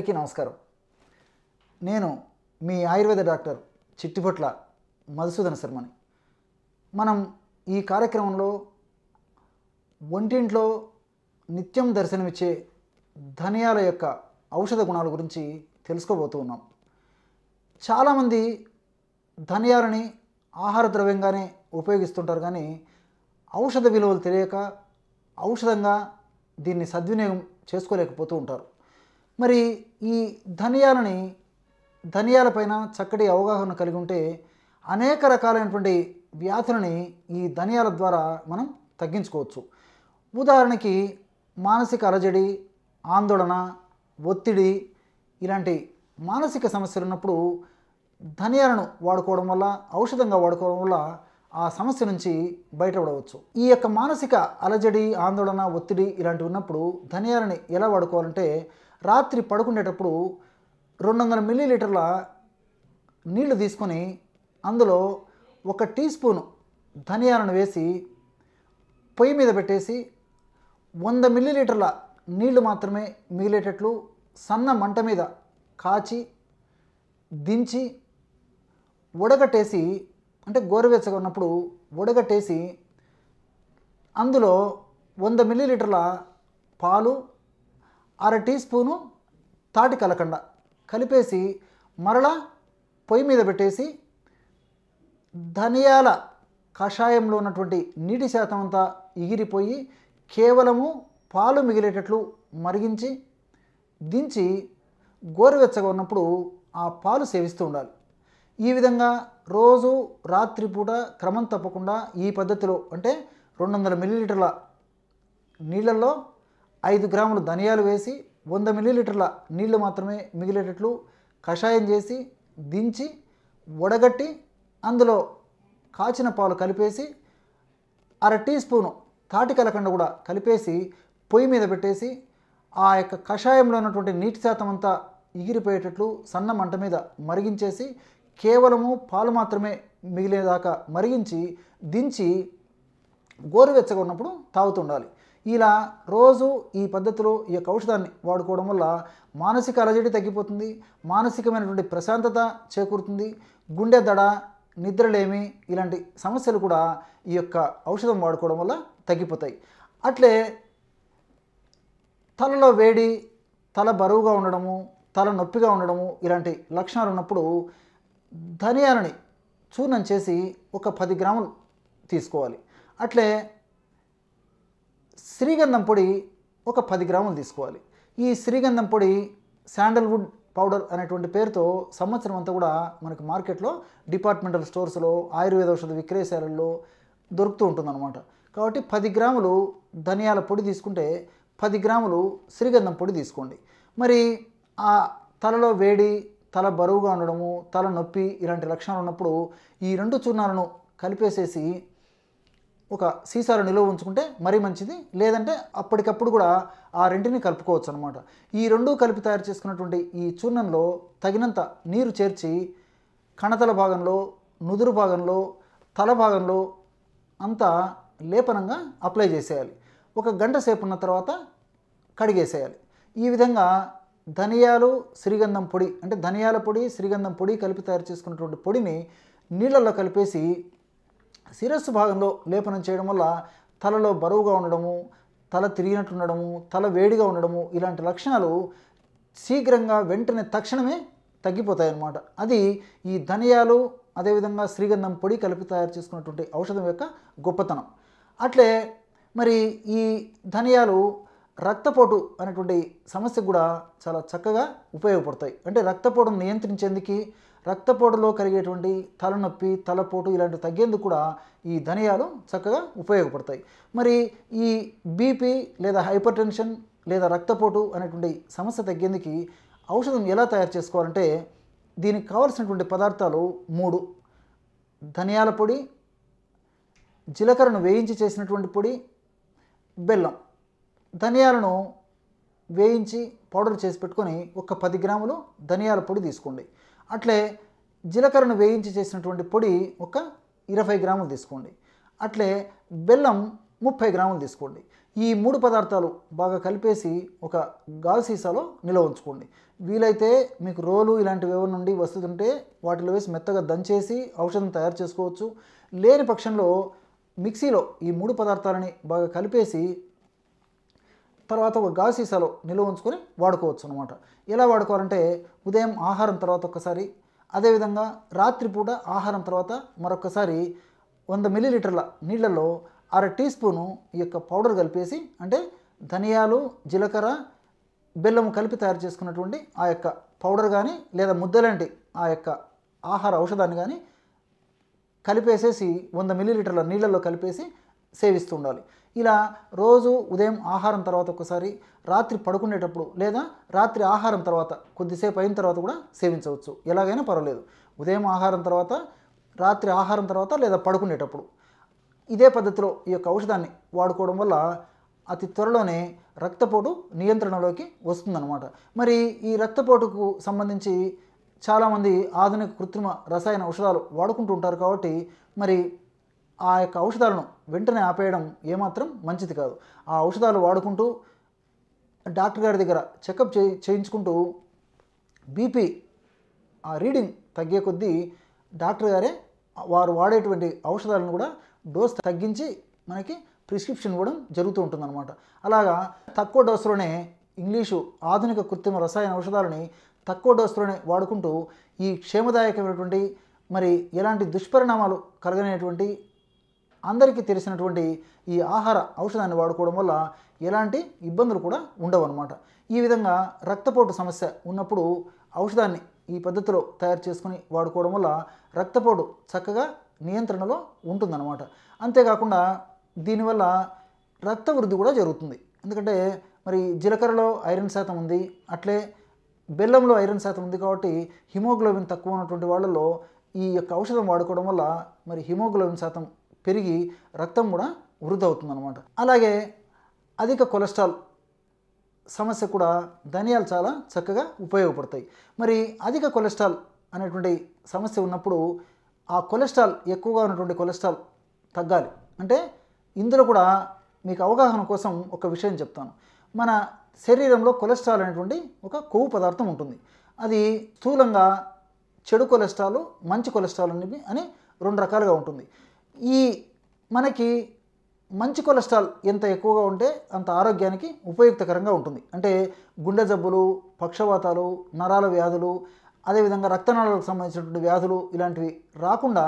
అందరికీ నమస్కారం. నేను మీ ఆయుర్వేద డాక్టర్ చిట్టిపొట్ల మధుసూదన శర్మని. మనం ఈ కార్యక్రమంలో వంటింట్లో నిత్యం దర్శనమిచ్చే ధనియాల యొక్క ఔషధ గుణాల గురించి తెలుసుకోబోతూ ఉన్నాం. చాలామంది ధనియాలని ఆహార ద్రవ్యంగానే ఉపయోగిస్తుంటారు, కానీ ఔషధ విలువలు తెలియక ఔషధంగా దీన్ని సద్వినియోగం చేసుకోలేకపోతూ ఉంటారు. మరి ఈ ధనియాలపైన చక్కటి అవగాహన కలిగి ఉంటే అనేక రకాలైనటువంటి వ్యాధులని ఈ ధనియాల ద్వారా మనం తగ్గించుకోవచ్చు. ఉదాహరణకి మానసిక అలజడి, ఆందోళన, ఒత్తిడి ఇలాంటి మానసిక సమస్యలు ఉన్నప్పుడు ధనియాలను వాడుకోవడం వల్ల, ఔషధంగా వాడుకోవడం వల్ల ఆ సమస్య నుంచి బయటపడవచ్చు. ఈ యొక్క మానసిక అలజడి, ఆందోళన, ఒత్తిడి ఇలాంటివి ఉన్నప్పుడు ధనియాలని ఎలా వాడుకోవాలంటే, రాత్రి పడుకునేటప్పుడు 200 మిల్లీలీటర్ల నీళ్లు తీసుకొని అందులో 1 టీ స్పూను ధనియాలను వేసి పొయ్యి మీద పెట్టేసి 100 మిల్లీలీటర్ల నీళ్లు మాత్రమే మిగిలేటట్లు సన్న మంట మీద కాచి దించి ఉడగట్టేసి, అంటే గోరువెచ్చగా ఉన్నప్పుడు ఉడగట్టేసి అందులో 100 మిల్లీలీటర్ల పాలు, 1/2 టీ స్పూను తాటి కలకండ కలిపేసి మరలా పొయ్యి మీద పెట్టేసి ధనియాల కషాయంలో ఉన్నటువంటి నీటి శాతం అంతా ఎగిరిపోయి కేవలము పాలు మిగిలేటట్లు మరిగించి దించి గోరువెచ్చగా ఉన్నప్పుడు ఆ పాలు సేవిస్తూ ఉండాలి. ఈ విధంగా రోజు రాత్రిపూట క్రమం తప్పకుండా ఈ పద్ధతిలో, అంటే 200 మిల్లీలీటర్ల నీళ్ళల్లో 5 గ్రాములు ధనియాలు వేసి 100 మిల్లీలీటర్ల నీళ్లు మాత్రమే మిగిలేటట్లు కషాయం చేసి దించి వడగట్టి అందులో కాచిన పాలు కలిపేసి 1/2 టీ స్పూను తాటి కలకండ కూడా కలిపేసి పొయ్యి మీద పెట్టేసి ఆ యొక్క కషాయంలో ఉన్నటువంటి నీటి శాతం అంతా ఎగిరిపోయేటట్లు సన్న మంట మీద మరిగించేసి కేవలము పాలు మాత్రమే మిగిలేదాకా మరిగించి దించి గోరువెచ్చగా ఉన్నప్పుడు తాగుతుండాలి. ఇలా రోజు ఈ పద్ధతిలో ఈ యొక్క ఔషధాన్ని వాడుకోవడం వల్ల మానసిక అలజడి తగ్గిపోతుంది, మానసికమైనటువంటి ప్రశాంతత చేకూరుతుంది, గుండె దడ, నిద్రలేమి ఇలాంటి సమస్యలు కూడా ఈ యొక్క ఔషధం వాడుకోవడం వల్ల తగ్గిపోతాయి. అట్లే తలలో వేడి, తల బరువుగా ఉండడము, తల నొప్పిగా ఉండడము ఇలాంటి లక్షణాలు ఉన్నప్పుడు ధనియాలని చూర్ణం చేసి ఒక 10 గ్రాములు తీసుకోవాలి. అట్లే శ్రీగంధం పొడి ఒక 10 గ్రాములు తీసుకోవాలి. ఈ శ్రీగంధం పొడి శాండల్వుడ్ పౌడర్ అనేటువంటి పేరుతో సంవత్సరం అంతా కూడా మనకి మార్కెట్లో డిపార్ట్మెంటల్ స్టోర్స్లో, ఆయుర్వేద ఔషధ విక్రయశాలల్లో దొరుకుతూ ఉంటుందన్నమాట. కాబట్టి 10 గ్రాములు ధనియాల పొడి తీసుకుంటే 10 గ్రాములు శ్రీగంధం పొడి తీసుకోండి. మరి ఆ తలలో వేడి, తల బరువుగా ఉండడము, తల నొప్పి ఇలాంటి లక్షణాలు ఉన్నప్పుడు ఈ 2 చూర్ణాలను కలిపేసేసి ఒక సీసాలో నిలువ ఉంచుకుంటే మరీ మంచిది. లేదంటే అప్పటికప్పుడు కూడా ఆ రెంటిని కలుపుకోవచ్చు అనమాట. ఈ 2 కలిపి తయారు చేసుకున్నటువంటి ఈ చూర్ణంలో తగినంత నీరు చేర్చి కణతల భాగంలో, నుదురు భాగంలో, తల భాగంలో అంతా లేపనంగా అప్లై చేసేయాలి. 1 గంట సేపు ఉన్న తర్వాత కడిగేసేయాలి. ఈ విధంగా ధనియాలు, శ్రీగంధం పొడి, అంటే ధనియాల పొడి, శ్రీగంధం పొడి కలిపి తయారు చేసుకున్నటువంటి పొడిని నీళ్ళల్లో కలిపేసి శిరస్సు భాగంలో లేపనం చేయడం వల్ల తలలో బరువుగా ఉండడము, తల తిరిగినట్టు ఉండడము, తల వేడిగా ఉండడము ఇలాంటి లక్షణాలు శీఘ్రంగా వెంటనే తక్షణమే తగ్గిపోతాయి అన్నమాట. అది ఈ ధనియాలు అదేవిధంగా శ్రీగంధం పొడి కలిపి తయారు చేసుకున్నటువంటి ఔషధం యొక్క గొప్పతనం. అట్లే మరి ఈ ధనియాలు రక్తపోటు అనేటువంటి సమస్యకు కూడా చాలా చక్కగా ఉపయోగపడతాయి. అంటే రక్తపోటును నియంత్రించేందుకు, రక్తపోటులో కలిగేటువంటి తలనొప్పి, తలపోటు ఇలాంటివి తగ్గేందుకు కూడా ఈ ధనియాలు చక్కగా ఉపయోగపడతాయి. మరి ఈ బీపీ లేదా హైపర్ టెన్షన్ లేదా రక్తపోటు అనేటువంటి సమస్య తగ్గేందుకు ఔషధం ఎలా తయారు చేసుకోవాలంటే, దీనికి కావాల్సినటువంటి పదార్థాలు 3: ధనియాల పొడి, జీలకర్రను వేయించి చేసినటువంటి పొడి, బెల్లం. ధనియాలను వేయించి పౌడర్ చేసి పెట్టుకొని ఒక 10 గ్రాములు ధనియాల పొడి తీసుకోండి. అట్లే జీలకర్రను వేయించి చేసినటువంటి పొడి ఒక 20 గ్రాములు తీసుకోండి. అట్లే బెల్లం 30 గ్రాములు తీసుకోండి. ఈ 3 పదార్థాలు బాగా కలిపేసి ఒక గాజు సీసాలో నిల్వ ఉంచుకోండి. వీలైతే మీకు రోలు ఇలాంటివి ఏమైనా నుండి వస్తుంటే వాటిలో వేసి మెత్తగా దంచేసి ఔషధం తయారు చేసుకోవచ్చు. లేని పక్షంలో మిక్సీలో ఈ 3 పదార్థాలని బాగా కలిపేసి తర్వాత ఒక గాజు సీసాలో నిల్వ ఉంచుకొని వాడుకోవచ్చు అనమాట. ఎలా వాడుకోవాలంటే ఉదయం ఆహారం తర్వాత ఒకసారి, అదేవిధంగా రాత్రిపూట ఆహారం తర్వాత మరొకసారి 100 మిల్లీలీటర్ల నీళ్ళల్లో అర టీ స్పూను ఈ యొక్క పౌడర్ కలిపేసి, అంటే ధనియాలు, జీలకర్ర, బెల్లం కలిపి తయారు చేసుకున్నటువంటి ఆ యొక్క పౌడర్ కానీ లేదా ముద్దలాంటి ఆ యొక్క ఆహార ఔషధాన్ని కానీ కలిపేసేసి 100 మిల్లీలీటర్ల నీళ్ళల్లో కలిపేసి సేవిస్తూ ఉండాలి. ఇలా రోజు ఉదయం ఆహారం తర్వాత ఒకసారి, రాత్రి పడుకునేటప్పుడు లేదా రాత్రి ఆహారం తర్వాత కొద్దిసేపు అయిన తర్వాత కూడా సేవించవచ్చు. ఎలాగైనా పర్వాలేదు. ఉదయం ఆహారం తర్వాత, రాత్రి ఆహారం తర్వాత లేదా పడుకునేటప్పుడు ఇదే పద్ధతిలో ఈ యొక్క ఔషధాన్ని వాడుకోవడం వల్ల అతి త్వరలోనే రక్తపోటు నియంత్రణలోకి వస్తుందన్నమాట. మరి ఈ రక్తపోటుకు సంబంధించి చాలామంది ఆధునిక కృత్రిమ రసాయన ఔషధాలు వాడుకుంటూ ఉంటారు కాబట్టి మరి ఆ యొక్క ఔషధాలను వెంటనే ఆపేయడం ఏమాత్రం మంచిది కాదు. ఆ ఔషధాలు వాడుకుంటూ డాక్టర్ గారి దగ్గర చెకప్ చేయించుకుంటూ బీపీ ఆ రీడింగ్ తగ్గే కొద్దీ డాక్టర్ గారే వారు వాడేటువంటి ఔషధాలను కూడా డోస్ తగ్గించి మనకి ప్రిస్క్రిప్షన్ ఇవ్వడం జరుగుతూ ఉంటుందన్నమాట. అలాగా తక్కువ డోసులోనే ఇంగ్లీషు ఆధునిక కృత్రిమ రసాయన ఔషధాలని తక్కువ డోసులోనే వాడుకుంటూ ఈ క్షేమదాయకమైనటువంటి మరి ఎలాంటి దుష్పరిణామాలు కలగనేటువంటి అందరికీ తెలిసినటువంటి ఈ ఆహార ఔషధాన్ని వాడుకోవడం వల్ల ఎలాంటి ఇబ్బందులు కూడా ఉండవు అన్నమాట. ఈ విధంగా రక్తపోటు సమస్య ఉన్నప్పుడు ఔషధాన్ని ఈ పద్ధతిలో తయారు చేసుకుని వాడుకోవడం వల్ల రక్తపోటు చక్కగా నియంత్రణలో ఉంటుందన్నమాట. అంతేకాకుండా దీనివల్ల రక్త వృద్ధి కూడా జరుగుతుంది. ఎందుకంటే మరి జీలకర్రలో ఐరన్ శాతం ఉంది, అట్లే బెల్లంలో ఐరన్ శాతం ఉంది కాబట్టి హిమోగ్లోబిన్ తక్కువ ఉన్నటువంటి వాళ్ళలో ఈ యొక్క ఔషధం వాడుకోవడం వల్ల మరి హిమోగ్లోబిన్ శాతం పెరిగి రక్తం కూడా వృద్ధి అవుతుందన్నమాట. అలాగే అధిక కొలెస్ట్రాల్ సమస్య కూడా ధనియాలు చాలా చక్కగా ఉపయోగపడతాయి. మరి అధిక కొలెస్ట్రాల్ అనేటువంటి సమస్య ఉన్నప్పుడు ఆ కొలెస్ట్రాల్ ఎక్కువగా ఉన్నటువంటి కొలెస్ట్రాల్ తగ్గాలి అంటే ఇందులో కూడా మీకు అవగాహన కోసం ఒక విషయం చెప్తాను. మన శరీరంలో కొలెస్ట్రాల్ అనేటువంటి ఒక కొవ్వు పదార్థం ఉంటుంది. అది స్థూలంగా చెడు కొలెస్ట్రాల్, మంచి కొలెస్ట్రాల్ అని 2 రకాలుగా ఉంటుంది. ఈ మనకి మంచి కొలెస్ట్రాల్ ఎంత ఎక్కువగా ఉంటే అంత ఆరోగ్యానికి ఉపయుక్తకరంగా ఉంటుంది. అంటే గుండె జబ్బులు, పక్షవాతాలు, నరాల వ్యాధులు, అదేవిధంగా రక్తనాళాలకు సంబంధించినటువంటి వ్యాధులు ఇలాంటివి రాకుండా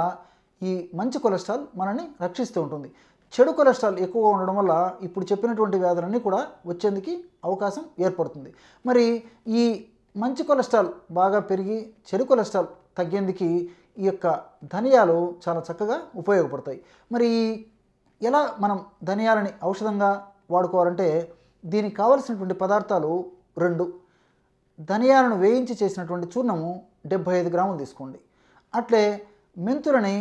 ఈ మంచి కొలెస్ట్రాల్ మనల్ని రక్షిస్తూ ఉంటుంది. చెడు కొలెస్ట్రాల్ ఎక్కువగా ఉండడం వల్ల ఇప్పుడు చెప్పినటువంటి వ్యాధులన్నీ కూడా వచ్చేందుకు అవకాశం ఏర్పడుతుంది. మరి ఈ మంచి కొలెస్ట్రాల్ బాగా పెరిగి చెడు కొలెస్ట్రాల్ తగ్గేందుకు ఈ యొక్క ధనియాలు చాలా చక్కగా ఉపయోగపడతాయి. మరి ఎలా మనం ధనియాలని ఔషధంగా వాడుకోవాలంటే దీనికి కావలసినటువంటి పదార్థాలు 2. ధనియాలను వేయించి చేసినటువంటి చూర్ణము 75 గ్రాములు తీసుకోండి. అట్లే మెంతులని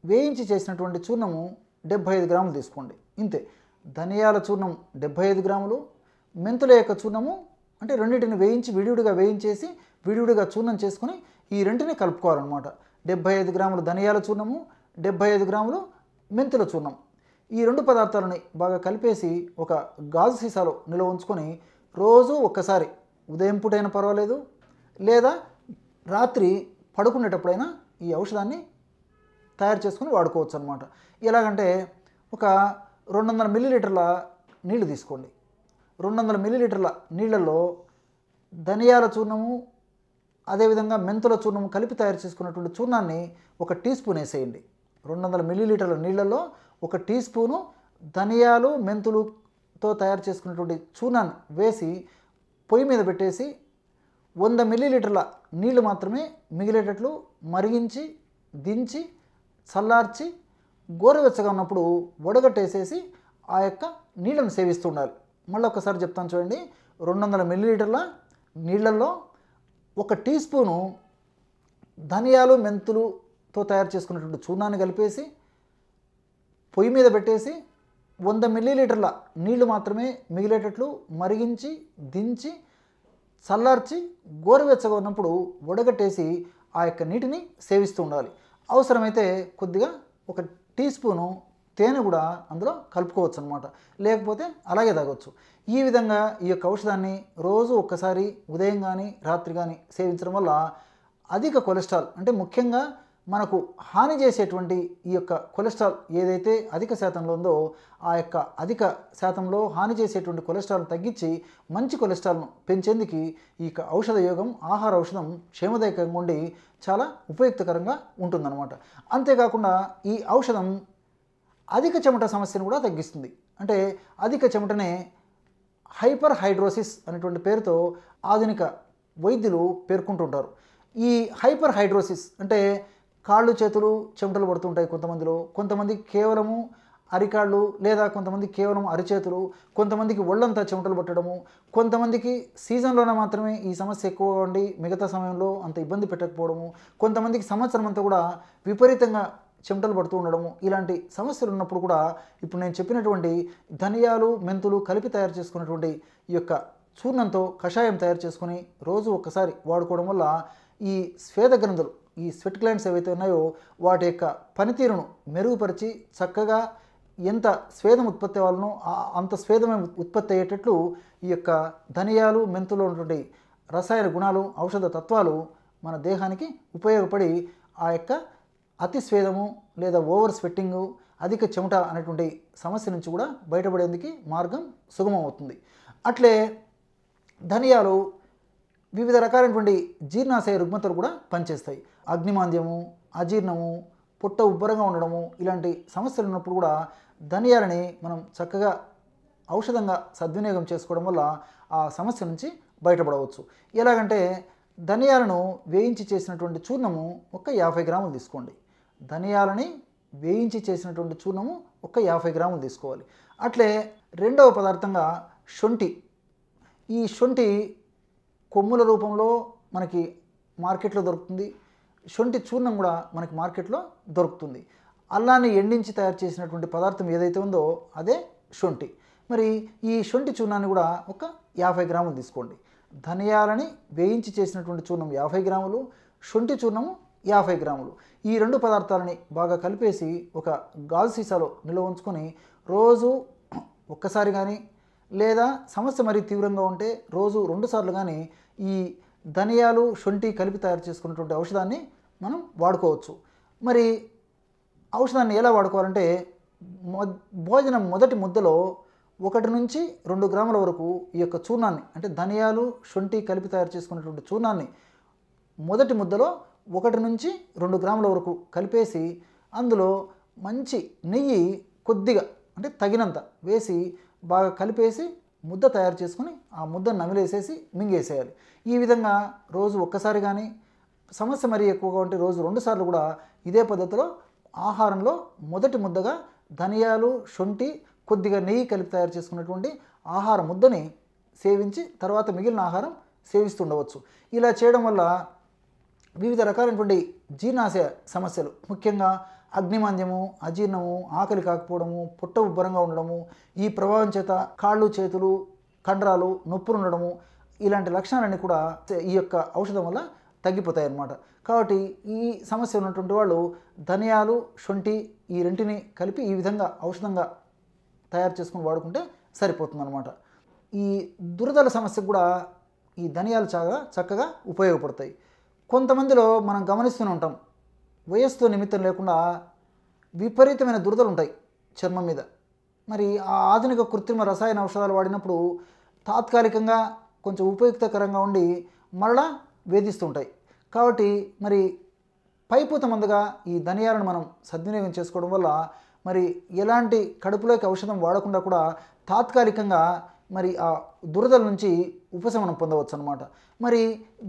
వేయించి చేసినటువంటి చూర్ణము 75 గ్రాములు తీసుకోండి. ఇంతే. ధనియాల చూర్ణం 75 గ్రాములు, మెంతుల యొక్క చూర్ణము అంటే రెండింటిని వేయించి వేయించేసి విడివిడిగా చూర్ణం చేసుకొని ఈ రెంటిని కలుపుకోవాలన్నమాట. 75 గ్రాములు ధనియాల చూర్ణము, 75 గ్రాములు మెంతుల చూర్ణం. ఈ 2 పదార్థాలని బాగా కలిపేసి ఒక గాజు సీసాలో నిల్వ ఉంచుకొని రోజు ఒక్కసారి ఉదయం పూటైనా పర్వాలేదు లేదా రాత్రి పడుకునేటప్పుడైనా ఈ ఔషధాన్ని తయారు చేసుకుని వాడుకోవచ్చు అన్నమాట. ఎలాగంటే ఒక 200 మిల్లీలీటర్ల నీళ్లు తీసుకోండి. 200 మిల్లీలీటర్ల నీళ్ళల్లో ధనియాల చూర్ణము అదేవిధంగా మెంతుల చూర్ణము కలిపి తయారు చేసుకున్నటువంటి చూర్ణాన్ని 1 టీ స్పూన్ వేసేయండి. 200 మిల్లీలీటర్ల నీళ్ళల్లో 1 టీ స్పూను ధనియాలు మెంతులతో తయారు చేసుకున్నటువంటి చూర్ణాన్ని వేసి పొయ్యి మీద పెట్టేసి 100 మిల్లీలీటర్ల నీళ్లు మాత్రమే మిగిలేటట్లు మరిగించి దించి చల్లార్చి గోరువెచ్చగా ఉన్నప్పుడు వడగట్టేసేసి ఆ యొక్క నీళ్ళను సేవిస్తూ ఉండాలి. మళ్ళీ ఒకసారి చెప్తాను చూడండి. 200 మిల్లీలీటర్ల నీళ్ళల్లో 1 టీ స్పూను ధనియాలు మెంతులతో తయారు చేసుకున్నటువంటి చూర్ణాన్ని కలిపేసి పొయ్యి మీద పెట్టేసి 100 మిల్లీలీటర్ల నీళ్లు మాత్రమే మిగిలేటట్లు మరిగించి దించి చల్లార్చి గోరువెచ్చగా ఉన్నప్పుడు వడగట్టేసి ఆ యొక్క నీటిని సేవిస్తూ ఉండాలి. అవసరమైతే కొద్దిగా 1 టీ స్పూను తేనె కూడా అందులో కలుపుకోవచ్చు అనమాట, లేకపోతే అలాగే తాగొచ్చు. ఈ విధంగా ఈ యొక్క ఔషధాన్ని రోజు ఒక్కసారి ఉదయం కానీ రాత్రి కానీ సేవించడం వల్ల అధిక కొలెస్ట్రాల్, అంటే ముఖ్యంగా మనకు హాని చేసేటువంటి ఈ యొక్క కొలెస్ట్రాల్ ఏదైతే అధిక శాతంలో ఉందో ఆ యొక్క అధిక శాతంలో హాని చేసేటువంటి కొలెస్ట్రాల్ను తగ్గించి మంచి కొలెస్ట్రాల్ను పెంచేందుకు ఈ ఔషధ యోగం, ఆహార ఔషధం క్షేమదాయకంగా ఉండి చాలా ఉపయుక్తకరంగా ఉంటుందన్నమాట. అంతేకాకుండా ఈ ఔషధం అధిక చెమట సమస్యను కూడా తగ్గిస్తుంది. అంటే అధిక చెమటనే హైపర్ హైడ్రోసిస్ అనేటువంటి పేరుతో ఆధునిక వైద్యులు పేర్కొంటుంటారు. ఈ హైపర్ హైడ్రోసిస్ అంటే కాళ్ళు చేతులు చెమటలు పడుతుంటాయి కొంతమందిలో, కొంతమందికి కేవలము అరికాళ్ళు లేదా కొంతమంది కేవలం అరిచేతులు, కొంతమందికి ఒళ్ళంతా చెమటలు పట్టడము, కొంతమందికి సీజన్లోనే మాత్రమే ఈ సమస్య ఎక్కువగా ఉండి మిగతా సమయంలో అంత ఇబ్బంది పెట్టకపోవడము, కొంతమందికి సంవత్సరం అంతా కూడా విపరీతంగా చెమటలు పడుతూ ఉండడము, ఇలాంటి సమస్యలు ఉన్నప్పుడు కూడా ఇప్పుడు నేను చెప్పినటువంటి ధనియాలు మెంతులు కలిపి తయారు చేసుకున్నటువంటి ఈ యొక్క చూర్ణంతో కషాయం తయారు చేసుకుని రోజు ఒక్కసారి వాడుకోవడం వల్ల ఈ స్వేద గ్రంథులు, ఈ స్వెట్ గ్లాండ్స్ ఏవైతే ఉన్నాయో వాటి యొక్క పనితీరును మెరుగుపరిచి చక్కగా ఎంత స్వేదం ఉత్పత్తి అవ్వాలనో అంత స్వేదమే ఉత్పత్తి అయ్యేటట్లు ఈ యొక్క ధనియాలు మెంతులో ఉన్నటువంటి రసాయన గుణాలు, ఔషధ తత్వాలు మన దేహానికి ఉపయోగపడి ఆ యొక్క అతి స్వేదము లేదా ఓవర్ స్వెట్టింగు, అధిక చెమట అనేటువంటి సమస్య నుంచి కూడా బయటపడేందుకు మార్గం సుగమం అవుతుంది. అట్లే ధనియాలు వివిధ రకాలైనటువంటి జీర్ణాశయ రుగ్మతలు కూడా పనిచేస్తాయి. అగ్నిమాంద్యము, అజీర్ణము, పొట్ట ఉబ్బరంగా ఉండడము, ఇలాంటి సమస్యలు ఉన్నప్పుడు కూడా ధనియాలని మనం చక్కగా ఔషధంగా సద్వినియోగం చేసుకోవడం వల్ల ఆ సమస్య నుంచి బయటపడవచ్చు. ఎలాగంటే ధనియాలను వేయించి చేసినటువంటి చూర్ణము ఒక 50 గ్రాములు తీసుకోండి. ధనియాలని వేయించి చేసినటువంటి చూర్ణము ఒక 50 గ్రాములు తీసుకోవాలి. అట్లే రెండవ పదార్థంగా శొంఠి. ఈ శొంఠి కొమ్ముల రూపంలో మనకి మార్కెట్లో దొరుకుతుంది. శొంఠి చూర్ణం కూడా మనకి మార్కెట్లో దొరుకుతుంది. అల్లాన్ని ఎండించి తయారు చేసినటువంటి పదార్థం ఏదైతే ఉందో అదే శొంఠి. మరి ఈ శొంఠి చూర్ణాన్ని కూడా ఒక 50 గ్రాములు తీసుకోండి. ధనియాలని వేయించి చేసినటువంటి చూర్ణం 50 గ్రాములు, శొంఠి చూర్ణము 50 గ్రాములు. ఈ రెండు పదార్థాలని బాగా కలిపేసి ఒక గాజు సీసాలో నిల్వ ఉంచుకొని రోజు ఒక్కసారి కానీ లేదా సమస్య మరీ తీవ్రంగా ఉంటే రోజు 2 సార్లు కానీ ఈ ధనియాలు శొంఠి కలిపి తయారు చేసుకున్నటువంటి ఔషధాన్ని మనం వాడుకోవచ్చు. మరి ఔషధాన్ని ఎలా వాడుకోవాలంటే భోజనం మొదటి ముద్దలో 1 నుంచి 2 గ్రాముల వరకు ఈ యొక్క చూర్ణాన్ని, అంటే ధనియాలు శొంఠి కలిపి తయారు చేసుకున్నటువంటి చూర్ణాన్ని మొదటి ముద్దలో 1 నుంచి 2 గ్రాముల వరకు కలిపేసి అందులో మంచి నెయ్యి కొద్దిగా, అంటే తగినంత వేసి బాగా కలిపేసి ముద్ద తయారు చేసుకుని ఆ ముద్దను నమిలేసేసి మింగేసేయాలి. ఈ విధంగా రోజు ఒక్కసారి కానీ సమస్య మరీ ఎక్కువగా ఉంటే రోజు 2 సార్లు కూడా ఇదే పద్ధతిలో ఆహారంలో మొదటి ముద్దగా ధనియాలు శొంఠి కొద్దిగా నెయ్యి కలిపి తయారు చేసుకున్నటువంటి ఆహార ముద్దని సేవించి తర్వాత మిగిలిన ఆహారం సేవిస్తుండవచ్చు. ఇలా చేయడం వల్ల వివిధ రకాలైనటువంటి జీర్ణాశయ సమస్యలు, ముఖ్యంగా అగ్నిమాంద్యము, అజీర్ణము, ఆకలి కాకపోవడము, పొట్ట ఉబ్బరంగా ఉండడము, ఈ ప్రభావం చేత కాళ్ళు చేతులు కండరాలు నొప్పులు ఉండడము, ఇలాంటి లక్షణాలన్నీ కూడా ఈ యొక్క ఔషధం వల్ల తగ్గిపోతాయి అన్నమాట. కాబట్టి ఈ సమస్య ఉన్నటువంటి వాళ్ళు ధనియాలు శొంఠి ఈ రెంటిని కలిపి ఈ విధంగా ఔషధంగా తయారు చేసుకుని వాడుకుంటే సరిపోతుందన్నమాట. ఈ దురదల సమస్యకు కూడా ఈ ధనియాలు చాలా చక్కగా ఉపయోగపడతాయి. కొంతమందిలో మనం గమనిస్తూనే ఉంటాం, వయస్సుతో నిమిత్తం లేకుండా విపరీతమైన దురదలు ఉంటాయి చర్మం మీద. మరి ఆ ఆధునిక కృత్రిమ రసాయన ఔషధాలు వాడినప్పుడు తాత్కాలికంగా కొంచెం ఉపయుక్తకరంగా ఉండి మరలా వేధిస్తుంటాయి. కాబట్టి మరి పైపూత మందుగా ఈ ధనియాలను మనం సద్వినియోగం చేసుకోవడం వల్ల మరి ఎలాంటి కడుపులోకి ఔషధం వాడకుండా కూడా తాత్కాలికంగా మరి ఆ దురదల నుంచి ఉపశమనం పొందవచ్చు అన్నమాట. మరి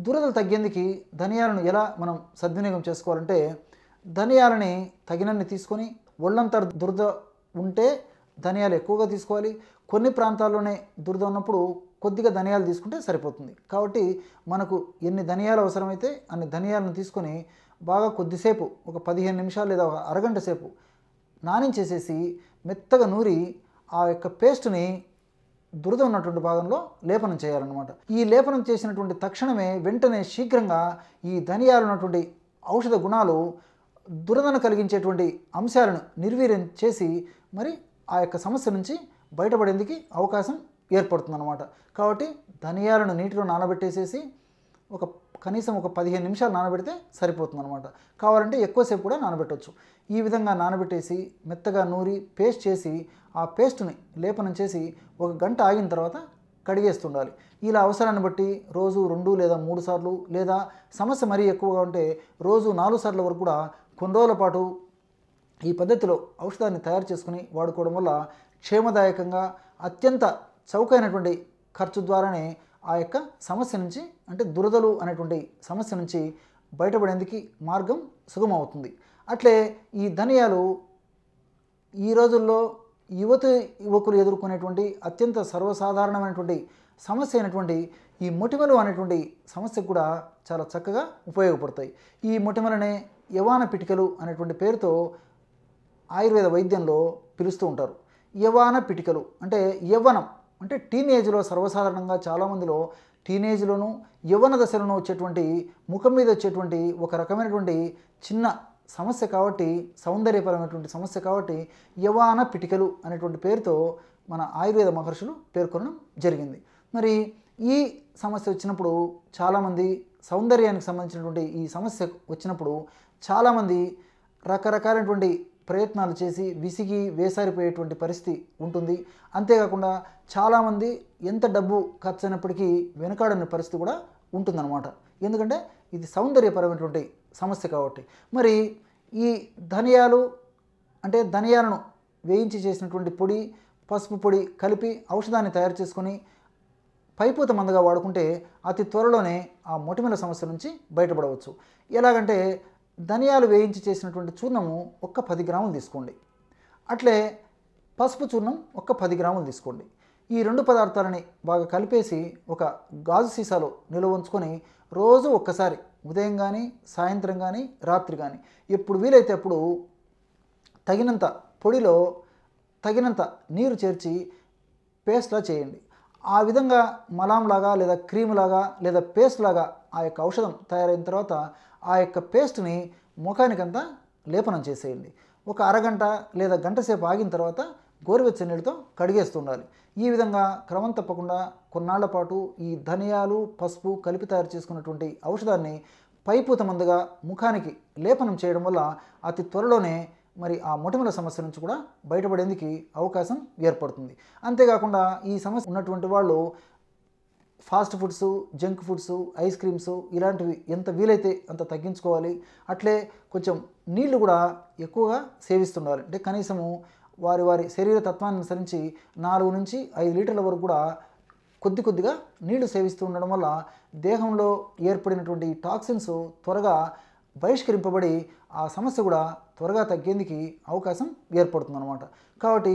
దురదలు తగ్గేందుకు ధనియాలను ఎలా మనం సద్వినియోగం చేసుకోవాలంటే, ధనియాలని తగినన్ని తీసుకొని ఒళ్ళంతా దురద ఉంటే ధనియాలు ఎక్కువగా తీసుకోవాలి. కొన్ని ప్రాంతాల్లోనే దురద ఉన్నప్పుడు కొద్దిగా ధనియాలు తీసుకుంటే సరిపోతుంది. కాబట్టి మనకు ఎన్ని ధనియాలు అవసరమైతే అన్ని ధనియాలను తీసుకొని బాగా కొద్దిసేపు ఒక 15 నిమిషాలు లేదా ఒక అరగంట సేపు నానించేసేసి మెత్తగా నూరి ఆ యొక్క పేస్ట్ని దురద ఉన్నటువంటి భాగంలో లేపనం చేయాలన్నమాట. ఈ లేపనం చేసినటువంటి తక్షణమే వెంటనే శీఘ్రంగా ఈ ధనియాలు ఉన్నటువంటి ఔషధ గుణాలు దురదను కలిగించేటువంటి అంశాలను నిర్వీర్యం చేసి మరి ఆ యొక్క సమస్య నుంచి బయటపడేందుకు అవకాశం ఏర్పడుతుందన్నమాట. కాబట్టి ధనియాలను నీటిలో నానబెట్టేసేసి కనీసం ఒక 15 నిమిషాలు నానబెడితే సరిపోతుందన్నమాట. కావాలంటే ఎక్కువసేపు కూడా నానబెట్టవచ్చు. ఈ విధంగా నానబెట్టేసి మెత్తగా నూరి పేస్ట్ చేసి ఆ పేస్ట్ని లేపనం చేసి 1 గంట ఆగిన తర్వాత కడిగేస్తుండాలి. ఇలా అవసరాన్ని బట్టి రోజు 2 లేదా 3 సార్లు, లేదా సమస్య మరీ ఎక్కువగా ఉంటే రోజు 4 సార్ల వరకు కూడా కొన్ని రోజుల పాటు ఈ పద్ధతిలో ఔషధాన్ని తయారు చేసుకుని వాడుకోవడం వల్ల క్షేమదాయకంగా అత్యంత చౌకైనటువంటి ఖర్చు ద్వారానే ఆ యొక్క సమస్య నుంచి, అంటే దురదలు అనేటువంటి సమస్య నుంచి బయటపడేందుకు మార్గం సుగమవుతుంది. అట్లే ఈ ధనియాలు ఈ రోజుల్లో యువకులు ఎదుర్కొనేటువంటి అత్యంత సర్వసాధారణమైనటువంటి సమస్య అయినటువంటి ఈ మొటిమలు అనేటువంటి సమస్యకు కూడా చాలా చక్కగా ఉపయోగపడతాయి. ఈ మొటిమలనే యవ్వన పిటికలు అనేటువంటి పేరుతో ఆయుర్వేద వైద్యంలో పిలుస్తూ ఉంటారు. యవ్వన పిటికలు అంటే యవ్వనం అంటే టీనేజ్లో సర్వసాధారణంగా చాలామందిలో టీనేజ్లోనూ యవ్వన దశలోనూ వచ్చేటువంటి ముఖం మీద వచ్చేటువంటి ఒక రకమైనటువంటి చిన్న సమస్య కాబట్టి, సౌందర్యపరమైనటువంటి సమస్య కాబట్టి యవ్వన పిటికలు అనేటువంటి పేరుతో మన ఆయుర్వేద మహర్షులు పేర్కొనడం జరిగింది. మరి ఈ సమస్య వచ్చినప్పుడు చాలామంది సౌందర్యానికి సంబంధించినటువంటి ఈ సమస్య వచ్చినప్పుడు చాలామంది రకరకాలైనటువంటి ప్రయత్నాలు చేసి విసిగి వేసారిపోయేటువంటి పరిస్థితి ఉంటుంది. అంతేకాకుండా చాలామంది ఎంత డబ్బు ఖర్చు అయినప్పటికీ వెనుకాడని పరిస్థితి కూడా ఉంటుందన్నమాట. ఎందుకంటే ఇది సౌందర్యపరమైనటువంటి సమస్య కాబట్టి. మరి ఈ ధనియాలు అంటే ధనియాలను వేయించి చేసినటువంటి పొడి, పసుపు పొడి కలిపి ఔషధాన్ని తయారు చేసుకొని పైపూత మందుగా వాడుకుంటే అతి త్వరలోనే ఆ మొటిమల సమస్య నుంచి బయటపడవచ్చు. ఎలాగంటే ధనియాలు వేయించి చేసినటువంటి చూర్ణము 10 గ్రాములు తీసుకోండి. అట్లే పసుపు చూర్ణం 10 గ్రాములు తీసుకోండి. ఈ 2 పదార్థాలని బాగా కలిపేసి ఒక గాజు సీసాలో నిల్వ ఉంచుకొని రోజు ఒక్కసారి ఉదయం కానీ, సాయంత్రం కానీ, రాత్రి కానీ ఎప్పుడు వీలైతే అప్పుడు తగినంత పొడిలో తగినంత నీరు చేర్చి పేస్ట్లా చేయండి. ఆ విధంగా మలాంలాగా లేదా క్రీములాగా లేదా పేస్ట్ లాగా ఆ యొక్క ఔషధం తయారైన తర్వాత ఆ యొక్క పేస్ట్ని ముఖానికంతా లేపనం చేసేయండి. ఒక అరగంట లేదా గంట సేపు ఆగిన తర్వాత గోరువెచ్చని నీళ్ళతో కడిగేస్తుండాలి. ఈ విధంగా క్రమం తప్పకుండా కొన్నాళ్ల పాటు ఈ ధనియాలు, పసుపు కలిపి తయారు చేసుకున్నటువంటి ఔషధాన్ని పైపూత మందుగా ముఖానికి లేపనం చేయడం వల్ల అతి త్వరలోనే మరి ఆ మొటిమల సమస్య నుంచి కూడా బయటపడేందుకు అవకాశం ఏర్పడుతుంది. అంతేకాకుండా ఈ సమస్య ఉన్నటువంటి వాళ్ళు fast foods, junk foods, ice creams ఇలాంటివి ఎంత వీలైతే అంత తగ్గించుకోవాలి. అట్లే కొంచెం నీళ్లు కూడా ఎక్కువగా సేవిస్తుండాలి. అంటే కనీసము వారి శరీర తత్వాన్ని అనుసరించి 4 నుంచి 5 లీటర్ల వరకు కూడా కొద్దిగా నీళ్లు సేవిస్తూ ఉండడం వల్ల దేహంలో ఏర్పడినటువంటి టాక్సిన్స్ త్వరగా బహిష్కరింపబడి ఆ సమస్య కూడా త్వరగా తగ్గేందుకు అవకాశం ఏర్పడుతుందన్నమాట. కాబట్టి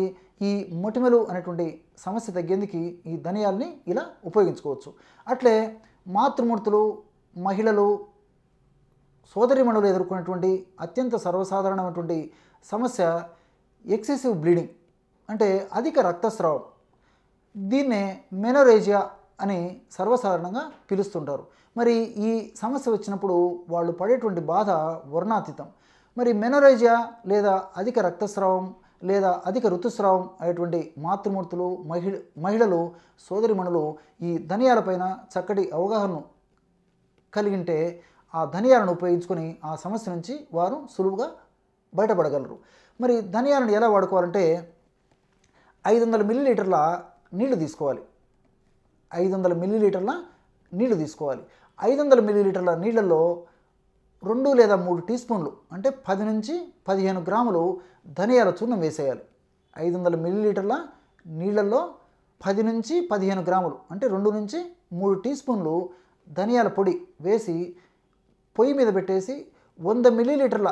ఈ మొటిమలు అనేటువంటి సమస్య తగ్గేందుకు ఈ ధనియాల్ని ఇలా ఉపయోగించుకోవచ్చు. అట్లే మాతృమూర్తులు, మహిళలు, సోదరీమణులు ఎదుర్కొనేటువంటి అత్యంత సర్వసాధారణమైనటువంటి సమస్య ఎక్సెసివ్ బ్లీడింగ్ అంటే అధిక రక్తస్రావం. దీన్నే మెనోరేజియా అని సర్వసాధారణంగా పిలుస్తుంటారు. మరి ఈ సమస్య వచ్చినప్పుడు వాళ్ళు పడేటువంటి బాధ వర్ణాతీతం. మరి మెనోరేజియా లేదా అధిక రక్తస్రావం లేదా అధిక ఋతుస్రావం అయ్యేటువంటి మాతృమూర్తులు, మహిళలు, సోదరిమణులు ఈ ధనియాలపైన చక్కటి అవగాహనను కలిగింటే ఆ ధనియాలను ఉపయోగించుకొని ఆ సమస్య నుంచి వారు సులువుగా బయటపడగలరు. మరి ధనియాలను ఎలా వాడుకోవాలంటే 500 మిల్లీలీటర్ల నీళ్లు తీసుకోవాలి. 500 మిల్లీలీటర్ల నీళ్లు తీసుకోవాలి. 500 మిల్లీలీటర్ల నీళ్ళల్లో 2 లేదా 3 టీ స్పూన్లు అంటే 10 నుంచి 15 గ్రాములు ధనియాల చూర్ణం వేసేయాలి. 500 మిల్లీలీటర్ల నీళ్ళల్లో 10 నుంచి 15 గ్రాములు అంటే 2 నుంచి 3 టీ స్పూన్లు ధనియాల పొడి వేసి పొయ్యి మీద పెట్టేసి 100 మిల్లీలీటర్ల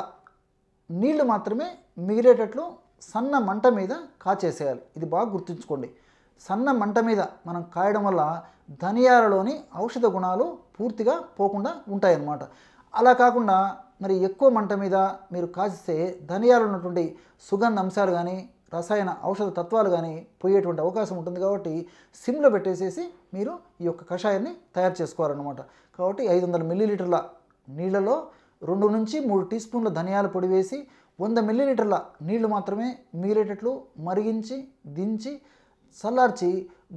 నీళ్లు మాత్రమే మిగిలేటట్లు సన్న మంట మీద కాచేసేయాలి. ఇది బాగా గుర్తుంచుకోండి. సన్న మంట మీద మనం కాయడం వల్ల ధనియాలలోని ఔషధ గుణాలు పూర్తిగా పోకుండా ఉంటాయన్నమాట. అలా కాకుండా మరి ఎక్కువ మంట మీద మీరు కాచిస్తే ధనియాలు ఉన్నటువంటి సుగంధ అంశాలు కానీ, రసాయన ఔషధ తత్వాలు కానీ పోయేటువంటి అవకాశం ఉంటుంది. కాబట్టి సిమ్లో పెట్టేసేసి మీరు ఈ యొక్క కషాయాన్ని తయారు చేసుకోవాలన్నమాట. కాబట్టి 500 మిల్లీలీటర్ల నీళ్ళలో 2 నుంచి 3 టీ స్పూన్ల ధనియాల పొడి వేసి 100 మిల్లీలీటర్ల నీళ్లు మాత్రమే మిగిలేటట్లు మరిగించి దించి చల్లార్చి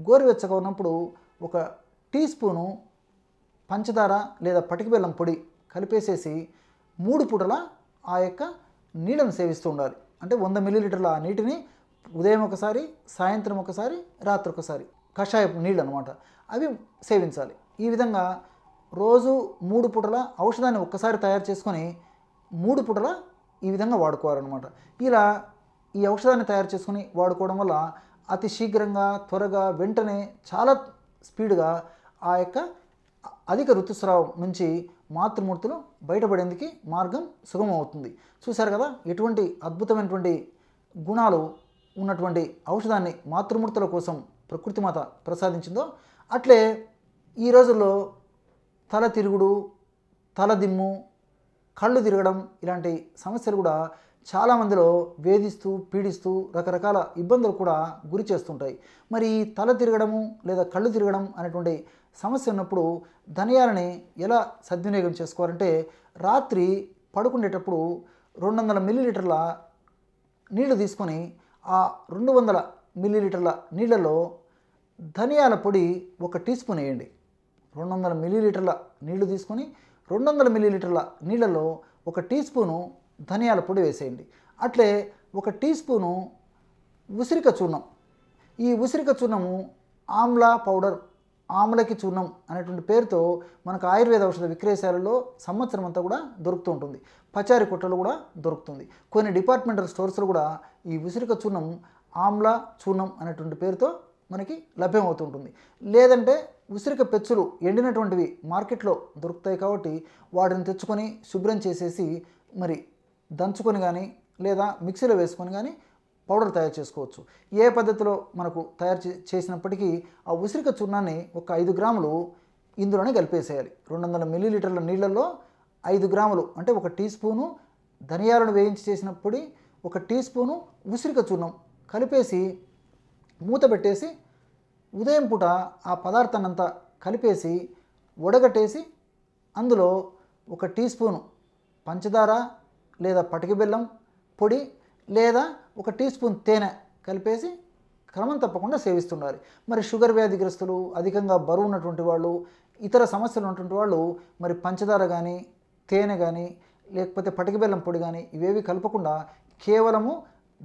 గోరువెచ్చగా ఉన్నప్పుడు 1 టీ స్పూను పంచదార లేదా పటిక బెల్లం పొడి కలిపేసేసి 3 పూటల ఆ యొక్క నీళ్ళను సేవిస్తూ ఉండాలి. అంటే 100 మిల్లీలీటర్ల ఆ నీటిని ఉదయం ఒకసారి, సాయంత్రం ఒకసారి, రాత్రి ఒకసారి కషాయపు నీళ్ళు అనమాట, అవి సేవించాలి. ఈ విధంగా రోజు 3 పూటల ఔషధాన్ని ఒక్కసారి తయారు చేసుకొని 3 పూటల ఈ విధంగా వాడుకోవాలన్నమాట. ఇలా ఈ ఔషధాన్ని తయారు చేసుకొని వాడుకోవడం వల్ల అతి శీఘ్రంగా, త్వరగా, వెంటనే చాలా స్పీడ్గా ఆ యొక్క అధిక ఋతుస్రావం నుంచి మాతృమూర్తులు బయటపడేందుకు మార్గం సుగమం అవుతుంది. చూశారు కదా ఎటువంటి అద్భుతమైనటువంటి గుణాలు ఉన్నటువంటి ఔషధాన్ని మాతృమూర్తుల కోసం ప్రకృతి మాత ప్రసాదించిందో. అట్లే ఈ రోజుల్లో తల తిరుగుడు, తలదిమ్ము, కళ్ళు తిరగడం ఇలాంటి సమస్యలు కూడా చాలామందిలో వేధిస్తూ పీడిస్తూ రకరకాల ఇబ్బందులు కూడా గురి చేస్తుంటాయి. మరి ఈ తల తిరగడము లేదా కళ్ళు తిరగడం అనేటువంటి సమస్య ఉన్నప్పుడు ధనియాలని ఎలా సద్వినియోగం చేసుకోవాలంటే, రాత్రి పడుకునేటప్పుడు 200 మిల్లీలీటర్ల నీళ్లు తీసుకొని ఆ 200 మిల్లీలీటర్ల నీళ్ళలో ధనియాల పొడి 1 టీ స్పూన్ వేయండి. 200 మిల్లీలీటర్ల నీళ్లు తీసుకొని 200 మిల్లీలీటర్ల నీళ్ళలో 1 టీ స్పూను ధనియాల పొడి వేసేయండి. అట్లే 1 టీ స్పూను ఉసిరిక చూర్ణం. ఈ ఉసిరిక చూర్ణము ఆమ్లా పౌడర్, ఆమ్లకి చూర్ణం అనేటువంటి పేరుతో మనకు ఆయుర్వేద ఔషధ విక్రయశాలలో సంవత్సరం అంతా కూడా దొరుకుతూ ఉంటుంది. పచారి కొట్టలు కూడా దొరుకుతుంది. కొన్ని డిపార్ట్మెంటల్ స్టోర్స్లో కూడా ఈ ఉసిరిక చూర్ణం ఆమ్లా చూర్ణం అనేటువంటి పేరుతో మనకి లభ్యమవుతుంటుంది. లేదంటే ఉసిరిక పెచ్చులు ఎండినటువంటివి మార్కెట్లో దొరుకుతాయి కాబట్టి వాటిని తెచ్చుకొని శుభ్రం చేసేసి మరి దంచుకొని కానీ లేదా మిక్సీలో వేసుకొని కానీ పౌడర్ తయారు చేసుకోవచ్చు. ఏ పద్ధతిలో మనకు తయారు చేసినప్పటికీ ఆ ఉసిరిక చూర్ణాన్ని 5 గ్రాములు ఇందులోనే కలిపేసేయాలి. 200 మిల్లీలీటర్ల నీళ్ళల్లో 5 గ్రాములు అంటే 1 టీ స్పూను ధనియాలను వేయించి చేసిన పొడి, 1 టీ స్పూను ఉసిరిక చూర్ణం కలిపేసి మూత పెట్టేసి ఉదయం పూట ఆ పదార్థాన్ని అంతా కలిపేసి వడగట్టేసి అందులో 1 టీ స్పూను పంచదార లేదా పటిక బెల్లం పొడి లేదా 1 టీ స్పూన్ తేనె కలిపేసి క్రమం తప్పకుండా సేవిస్తుండాలి. మరి షుగర్ వ్యాధిగ్రస్తులు, అధికంగా బరువు ఉన్నటువంటి వాళ్ళు, ఇతర సమస్యలు ఉన్నటువంటి వాళ్ళు మరి పంచదార కానీ, తేనె కానీ, లేకపోతే పటిక బెల్లం పొడి కానీ ఇవేవి కలపకుండా కేవలము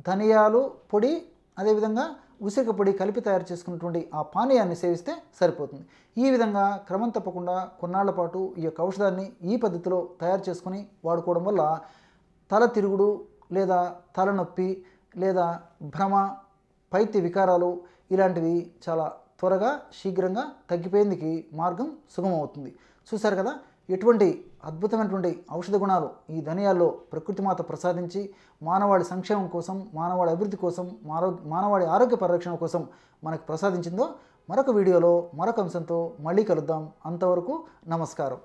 ధనియాలు పొడి, అదేవిధంగా ఉసిరిక పొడి కలిపి తయారు చేసుకున్నటువంటి ఆ పానీయాన్ని సేవిస్తే సరిపోతుంది. ఈ విధంగా క్రమం తప్పకుండా కొన్నాళ్ల పాటు ఈ యొక్క ఔషధాన్ని ఈ పద్ధతిలో తయారు చేసుకొని వాడుకోవడం వల్ల తల తిరుగుడు లేదా తలనొప్పి లేదా భ్రమ, పైత్య వికారాలు ఇలాంటివి చాలా త్వరగా శీఘ్రంగా తగ్గిపోయేందుకు మార్గం సుగమవుతుంది. చూశారు కదా ఎటువంటి అద్భుతమైనటువంటి ఔషధ గుణాలు ఈ ధనియాల్లో ప్రకృతి మాత ప్రసాదించి మానవాళి సంక్షేమం కోసం, మానవాళి అభివృద్ధి కోసం, మానవాళి ఆరోగ్య పరిరక్షణ కోసం మనకు ప్రసాదించిందో. మరొక వీడియోలో మరొక అంశంతో మళ్ళీ కలుద్దాం. అంతవరకు నమస్కారం.